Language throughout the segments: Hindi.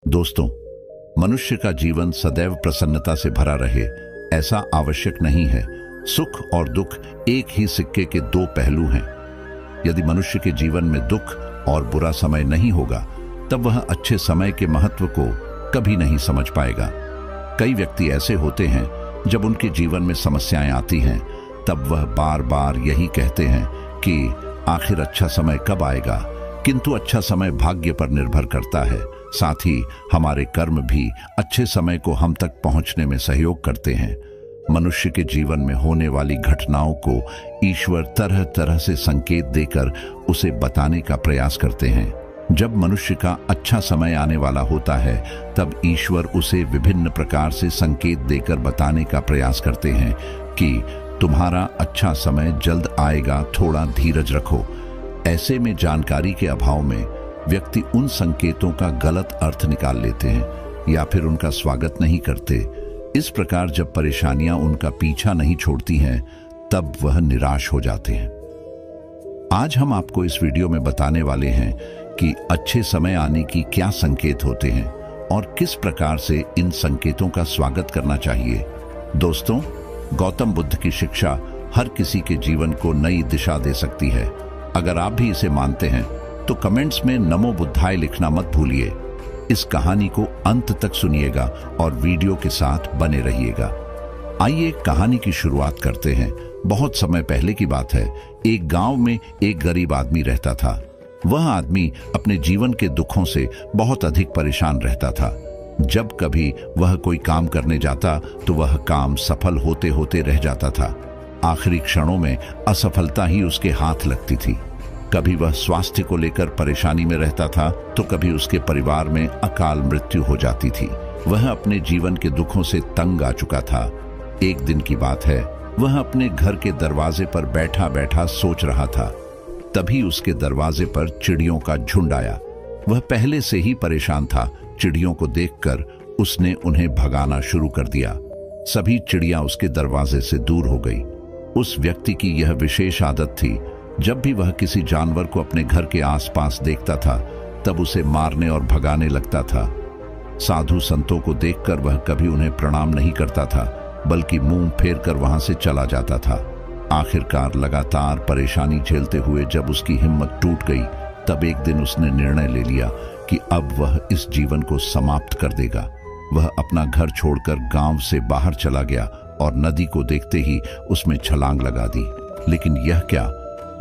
दोस्तों, मनुष्य का जीवन सदैव प्रसन्नता से भरा रहे ऐसा आवश्यक नहीं है। सुख और दुख एक ही सिक्के के दो पहलू हैं। यदि मनुष्य के जीवन में दुख और बुरा समय नहीं होगा तब वह अच्छे समय के महत्व को कभी नहीं समझ पाएगा। कई व्यक्ति ऐसे होते हैं जब उनके जीवन में समस्याएं आती हैं तब वह बार बार यही कहते हैं कि आखिर अच्छा समय कब आएगा, किंतु अच्छा समय भाग्य पर निर्भर करता है। साथ ही हमारे कर्म भी अच्छे समय को हम तक पहुंचने में सहयोग करते हैं। मनुष्य के जीवन में होने वाली घटनाओं को ईश्वर तरह तरह से संकेत देकर उसे बताने का प्रयास करते हैं। जब मनुष्य का अच्छा समय आने वाला होता है तब ईश्वर उसे विभिन्न प्रकार से संकेत देकर बताने का प्रयास करते हैं कि तुम्हारा अच्छा समय जल्द आएगा, थोड़ा धीरज रखो। ऐसे में जानकारी के अभाव में व्यक्ति उन संकेतों का गलत अर्थ निकाल लेते हैं या फिर उनका स्वागत नहीं करते। इस प्रकार जब परेशानियां उनका पीछा नहीं छोड़ती हैं तब वह निराश हो जाते हैं। आज हम आपको इस वीडियो में बताने वाले हैं कि अच्छे समय आने की क्या संकेत होते हैं और किस प्रकार से इन संकेतों का स्वागत करना चाहिए। दोस्तों, गौतम बुद्ध की शिक्षा हर किसी के जीवन को नई दिशा दे सकती है। अगर आप भी इसे मानते हैं तो कमेंट्स में नमो बुद्धाय लिखना मत भूलिए। इस कहानी को अंत तक सुनिएगा और वीडियो के साथ बने रहिएगा। आइए कहानी की शुरुआत करते हैं। बहुत समय पहले की बात है। एक गांव में एक गरीब आदमी रहता था। वह आदमी अपने जीवन के दुखों से बहुत अधिक परेशान रहता था। जब कभी वह कोई काम करने जाता तो वह काम सफल होते होते रह जाता था। आखिरी क्षणों में असफलता ही उसके हाथ लगती थी। कभी वह स्वास्थ्य को लेकर परेशानी में रहता था तो कभी उसके परिवार में अकाल मृत्यु हो जाती थी। वह अपने जीवन के दुखों से तंग आ चुका था। एक दिन की बात है, वह अपने घर के दरवाजे पर बैठा बैठा सोच रहा था। तभी उसके दरवाजे पर चिड़ियों का झुंड आया। वह पहले से ही परेशान था। चिड़ियों को देखकर उसने उन्हें भगाना शुरू कर दिया। सभी चिड़ियां उसके दरवाजे से दूर हो गई। उस व्यक्ति की यह विशेष आदत थी, जब भी वह किसी जानवर को अपने घर के आसपास देखता था तब उसे मारने और भगाने लगता था। साधु संतों को देखकर वह कभी उन्हें प्रणाम नहीं करता था, बल्कि मुंह फेर कर वहां से चला जाता था। आखिरकार लगातार परेशानी झेलते हुए जब उसकी हिम्मत टूट गई तब एक दिन उसने निर्णय ले लिया कि अब वह इस जीवन को समाप्त कर देगा। वह अपना घर छोड़कर गांव से बाहर चला गया और नदी को देखते ही उसमें छलांग लगा दी। लेकिन यह क्या,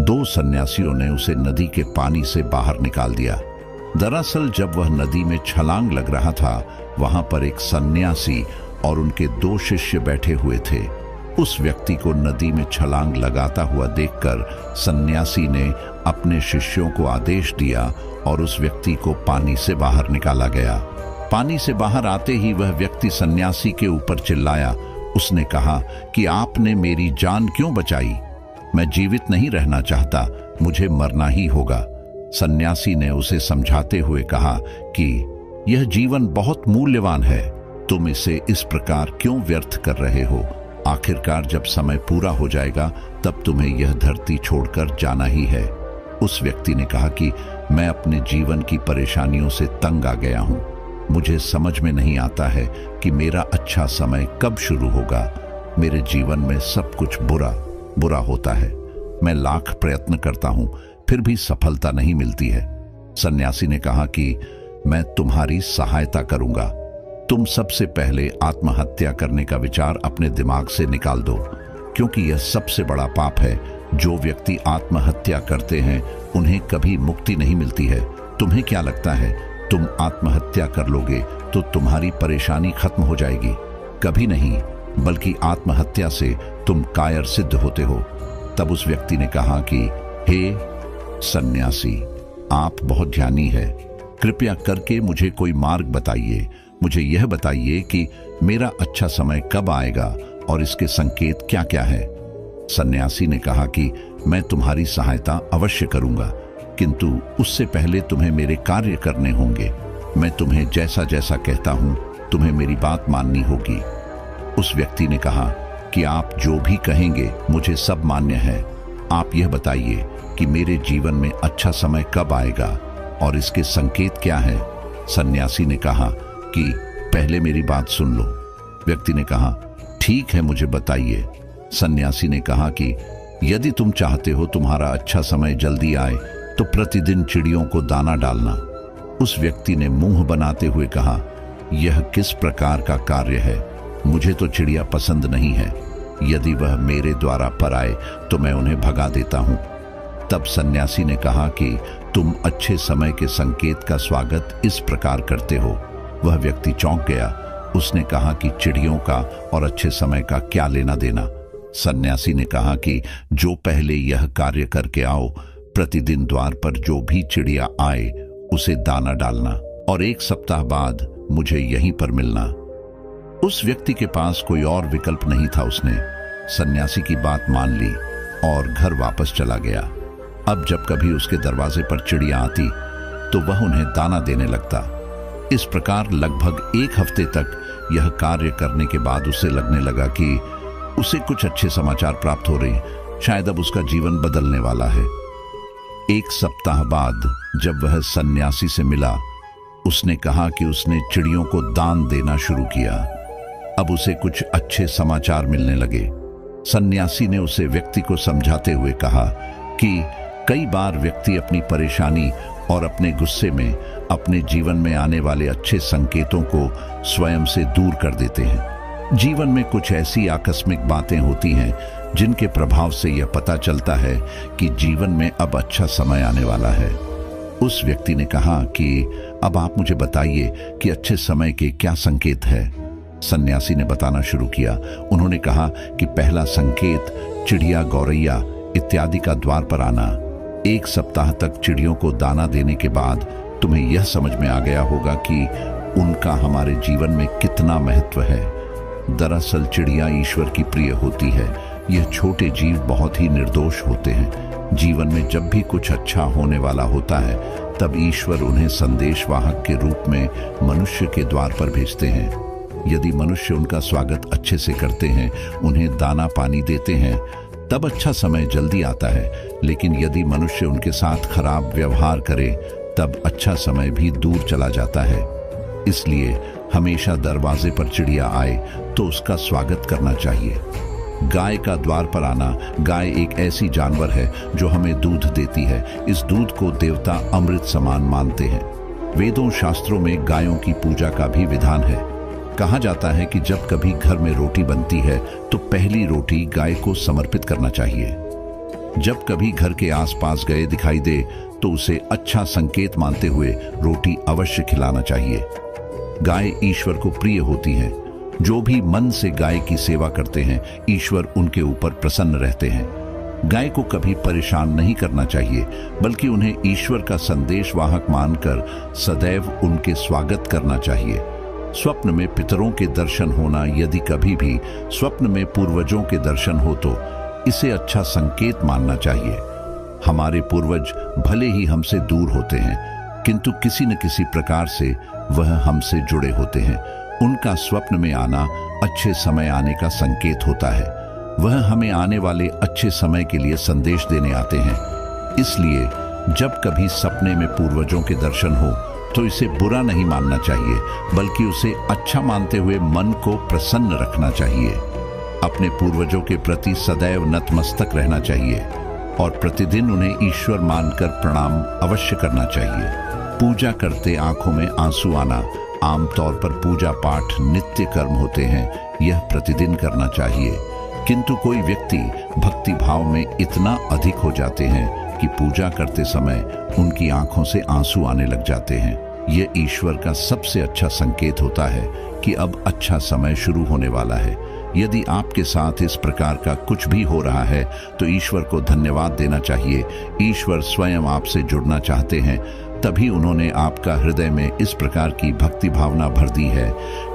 दो सन्यासियों ने उसे नदी के पानी से बाहर निकाल दिया। दरअसल जब वह नदी में छलांग लग रहा था वहां पर एक सन्यासी और उनके दो शिष्य बैठे हुए थे। उस व्यक्ति को नदी में छलांग लगाता हुआ देखकर सन्यासी ने अपने शिष्यों को आदेश दिया और उस व्यक्ति को पानी से बाहर निकाला गया। पानी से बाहर आते ही वह व्यक्ति सन्यासी के ऊपर चिल्लाया। उसने कहा कि आपने मेरी जान क्यों बचाई? मैं जीवित नहीं रहना चाहता, मुझे मरना ही होगा। सन्यासी ने उसे समझाते हुए कहा कि यह जीवन बहुत मूल्यवान है, तुम इसे इस प्रकार क्यों व्यर्थ कर रहे हो? आखिरकार जब समय पूरा हो जाएगा तब तुम्हें यह धरती छोड़कर जाना ही है। उस व्यक्ति ने कहा कि मैं अपने जीवन की परेशानियों से तंग आ गया हूं। मुझे समझ में नहीं आता है कि मेरा अच्छा समय कब शुरू होगा। मेरे जीवन में सब कुछ बुरा होता है। मैं लाख प्रयत्न करता हूं फिर भी सफलता नहीं मिलती है। सन्यासी ने कहा कि मैं तुम्हारी सहायता करूंगा। तुम सबसे पहले आत्महत्या करने का विचार अपने दिमाग से निकाल दो, क्योंकि यह सबसे बड़ा पाप है। जो व्यक्ति आत्महत्या करते हैं उन्हें कभी मुक्ति नहीं मिलती है। तुम्हें क्या लगता है, तुम आत्महत्या कर लोगे तो तुम्हारी परेशानी खत्म हो जाएगी? कभी नहीं, बल्कि आत्महत्या से तुम कायर सिद्ध होते हो। तब उस व्यक्ति ने कहा कि हे सन्यासी, आप बहुत ज्ञानी है, कृपया करके मुझे कोई मार्ग बताइए। मुझे यह बताइए कि मेरा अच्छा समय कब आएगा और इसके संकेत क्या क्या है। सन्यासी ने कहा कि मैं तुम्हारी सहायता अवश्य करूंगा, किंतु उससे पहले तुम्हें मेरे कार्य करने होंगे। मैं तुम्हें जैसा जैसा कहता हूं तुम्हें मेरी बात माननी होगी। उस व्यक्ति ने कहा कि आप जो भी कहेंगे मुझे सब मान्य है। आप यह बताइए कि मेरे जीवन में अच्छा समय कब आएगा और इसके संकेत क्या हैं। सन्यासी ने कहा कि पहले मेरी बात सुन लो। व्यक्ति ने कहा, ठीक है, मुझे बताइए। सन्यासी ने कहा कि यदि तुम चाहते हो तुम्हारा अच्छा समय जल्दी आए तो प्रतिदिन चिड़ियों को दाना डालना। उस व्यक्ति ने मुंह बनाते हुए कहा, यह किस प्रकार का कार्य है? मुझे तो चिड़िया पसंद नहीं है। यदि वह मेरे द्वारा पर आए तो मैं उन्हें भगा देता हूं। तब सन्यासी ने कहा कि तुम अच्छे समय के संकेत का स्वागत इस प्रकार करते हो। वह व्यक्ति चौंक गया। उसने कहा कि चिड़ियों का और अच्छे समय का क्या लेना देना? सन्यासी ने कहा कि जो पहले यह कार्य करके आओ, प्रतिदिन द्वार पर जो भी चिड़िया आए उसे दाना डालना और 1 सप्ताह बाद मुझे यहीं पर मिलना। उस व्यक्ति के पास कोई और विकल्प नहीं था। उसने सन्यासी की बात मान ली और घर वापस चला गया। अब जब कभी उसके दरवाजे पर चिड़िया आती तो वह उन्हें दाना देने लगता। इस प्रकार लगभग 1 हफ्ते तक यह कार्य करने के बाद उसे लगने लगा कि उसे कुछ अच्छे समाचार प्राप्त हो रहे, शायद अब उसका जीवन बदलने वाला है। 1 सप्ताह बाद जब वह सन्यासी से मिला, उसने कहा कि उसने चिड़ियों को दान देना शुरू किया। अब उसे कुछ अच्छे समाचार मिलने लगे। सन्यासी ने उसे व्यक्ति को समझाते हुए कहा कि कई बार व्यक्ति अपनी परेशानी और अपने गुस्से में अपने जीवन में आने वाले अच्छे संकेतों को स्वयं से दूर कर देते हैं। जीवन में कुछ ऐसी आकस्मिक बातें होती हैं जिनके प्रभाव से यह पता चलता है कि जीवन में अब अच्छा समय आने वाला है। उस व्यक्ति ने कहा कि अब आप मुझे बताइए कि अच्छे समय के क्या संकेत है। सन्यासी ने बताना शुरू किया। उन्होंने कहा कि पहला संकेत चिड़िया, गौरैया इत्यादि का द्वार पर आना। 1 सप्ताह तक चिड़ियों को दाना देने के बाद तुम्हें यह समझ में आ गया होगा कि उनका हमारे जीवन में कितना महत्व है। दरअसल चिड़िया ईश्वर की प्रिय होती है। यह छोटे जीव बहुत ही निर्दोष होते हैं। जीवन में जब भी कुछ अच्छा होने वाला होता है तब ईश्वर उन्हें संदेशवाहक के रूप में मनुष्य के द्वार पर भेजते हैं। यदि मनुष्य उनका स्वागत अच्छे से करते हैं, उन्हें दाना पानी देते हैं, तब अच्छा समय जल्दी आता है। लेकिन यदि मनुष्य उनके साथ खराब व्यवहार करे तब अच्छा समय भी दूर चला जाता है। इसलिए हमेशा दरवाजे पर चिड़िया आए तो उसका स्वागत करना चाहिए। गाय का द्वार पर आना। गाय एक ऐसी जानवर है जो हमें दूध देती है। इस दूध को देवता अमृत समान मानते हैं। वेदों शास्त्रों में गायों की पूजा का भी विधान है। कहा जाता है कि जब कभी घर में रोटी बनती है तो पहली रोटी गाय को समर्पित करना चाहिए। जब कभी घर के आसपास गाय दिखाई दे तो उसे अच्छा संकेत मानते हुए रोटी अवश्य खिलाना चाहिए। गाय ईश्वर को प्रिय होती है। जो भी मन से गाय की सेवा करते हैं, ईश्वर उनके ऊपर प्रसन्न रहते हैं। गाय को कभी परेशान नहीं करना चाहिए, बल्कि उन्हें ईश्वर का संदेशवाहक मानकर सदैव उनके स्वागत करना चाहिए। स्वप्न में पितरों के दर्शन होना। यदि कभी भी स्वप्न में पूर्वजों के दर्शन हो तो इसे अच्छा संकेत मानना चाहिए। हमारे पूर्वज भले ही हमसे दूर होते हैं, किंतु किसी न किसी प्रकार से वह हमसे जुड़े होते हैं। उनका स्वप्न में आना अच्छे समय आने का संकेत होता है। वह हमें आने वाले अच्छे समय के लिए संदेश देने आते हैं। इसलिए जब कभी सपने में पूर्वजों के दर्शन हो तो इसे बुरा नहीं मानना चाहिए, बल्कि उसे अच्छा मानते हुए मन को प्रसन्न रखना चाहिए। अपने पूर्वजों के प्रति सदैव नतमस्तक रहना चाहिए और प्रतिदिन उन्हें ईश्वर मानकर प्रणाम अवश्य करना चाहिए। पूजा करते आंखों में आंसू आना। आमतौर पर पूजा पाठ नित्य कर्म होते हैं, यह प्रतिदिन करना चाहिए। किंतु कोई व्यक्ति भक्ति भाव में इतना अधिक हो जाते हैं कि पूजा करते समय उनकी आंखों से आंसू आने लग जाते हैं। यह ईश्वर का सबसे अच्छा संकेत होता है कि अब अच्छा समय शुरू होने वाला है। यदि आपके साथ इस प्रकार का कुछ भी हो रहा है तो ईश्वर को धन्यवाद देना चाहिए। ईश्वर स्वयं आपसे जुड़ना चाहते हैं, तभी उन्होंने आपका हृदय में इस प्रकार की भक्ति भावना भर दी है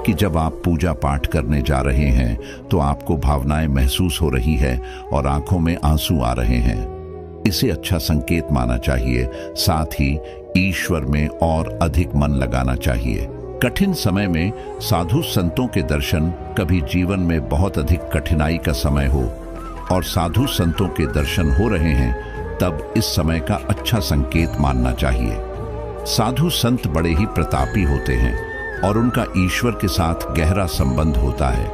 कि जब आप पूजा पाठ करने जा रहे हैं तो आपको भावनाएं महसूस हो रही है और आंखों में आंसू आ रहे हैं। इसे अच्छा संकेत माना चाहिए। साथ ही ईश्वर में और अधिक मन लगाना चाहिए। कठिन समय में साधु संतों के दर्शन। कभी जीवन में बहुत अधिक कठिनाई का समय हो और साधु संतों के दर्शन हो रहे हैं, तब इस समय का अच्छा संकेत मानना चाहिए। साधु संत बड़े ही प्रतापी होते हैं और उनका ईश्वर के साथ गहरा संबंध होता है।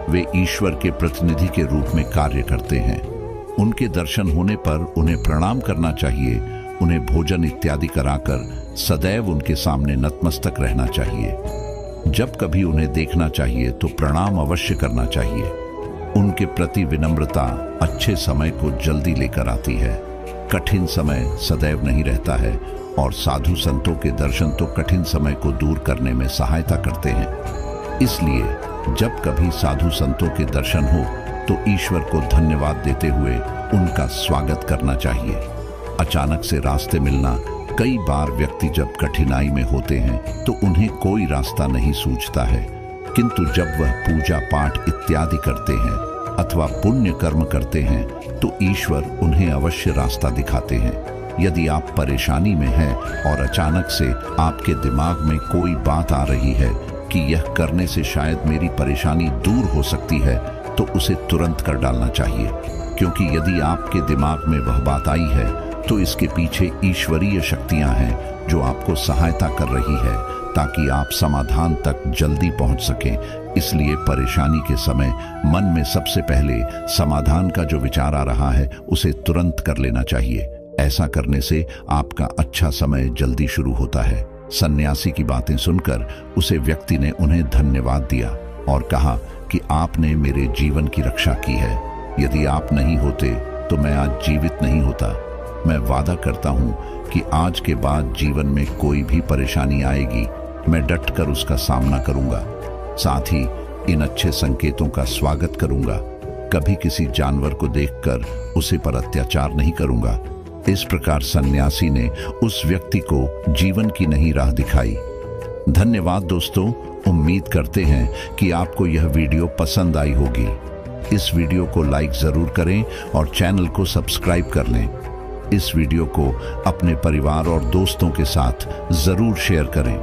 वे ईश्वर के प्रतिनिधि के रूप में कार्य करते हैं। उनके दर्शन होने पर उन्हें प्रणाम करना चाहिए। उन्हें भोजन इत्यादि कराकर सदैव उनके सामने नतमस्तक रहना चाहिए। जब कभी उन्हें देखना चाहिए तो प्रणाम अवश्य करना चाहिए। उनके प्रति विनम्रता अच्छे समय को जल्दी लेकर आती है। कठिन समय सदैव नहीं रहता है और साधु संतों के दर्शन तो कठिन समय को दूर करने में सहायता करते हैं। इसलिए जब कभी साधु संतों के दर्शन हो तो ईश्वर को धन्यवाद देते हुए उनका स्वागत करना चाहिए। अचानक से रास्ते मिलना, कई बार व्यक्ति जब कठिनाई में होते हैं तो उन्हें कोई रास्ता नहीं सूझता है, किंतु जब वह पूजा पाठ इत्यादि करते हैं अथवा पुण्य कर्म करते हैं तो ईश्वर उन्हें अवश्य रास्ता दिखाते हैं। यदि आप परेशानी में हैं और अचानक से आपके दिमाग में कोई बात आ रही है कि यह करने से शायद मेरी परेशानी दूर हो सकती है, तो उसे तुरंत कर डालना चाहिए, क्योंकि यदि आपके दिमाग में वह बात आई है तो इसके पीछे ईश्वरीय शक्तियां हैं जो आपको सहायता कर रही है ताकि आप समाधान तक जल्दी पहुंच सकें। इसलिए परेशानी के समय मन में सबसे पहले समाधान का जो विचार आ रहा है उसे तुरंत कर लेना चाहिए। ऐसा करने से आपका अच्छा समय जल्दी शुरू होता है। सन्यासी की बातें सुनकर उसे व्यक्ति ने उन्हें धन्यवाद दिया और कहा कि आपने मेरे जीवन की रक्षा की है। यदि आप नहीं होते तो मैं आज जीवित नहीं होता। मैं वादा करता हूँ कि आज के बाद जीवन में कोई भी परेशानी आएगी, मैं डटकर उसका सामना करूंगा। साथ ही इन अच्छे संकेतों का स्वागत करूंगा। कभी किसी जानवर को देखकर उसे पर अत्याचार नहीं करूंगा। इस प्रकार सन्यासी ने उस व्यक्ति को जीवन की नई राह दिखाई। धन्यवाद दोस्तों। उम्मीद करते हैं कि आपको यह वीडियो पसंद आई होगी। इस वीडियो को लाइक जरूर करें और चैनल को सब्सक्राइब कर लें। इस वीडियो को अपने परिवार और दोस्तों के साथ जरूर शेयर करें।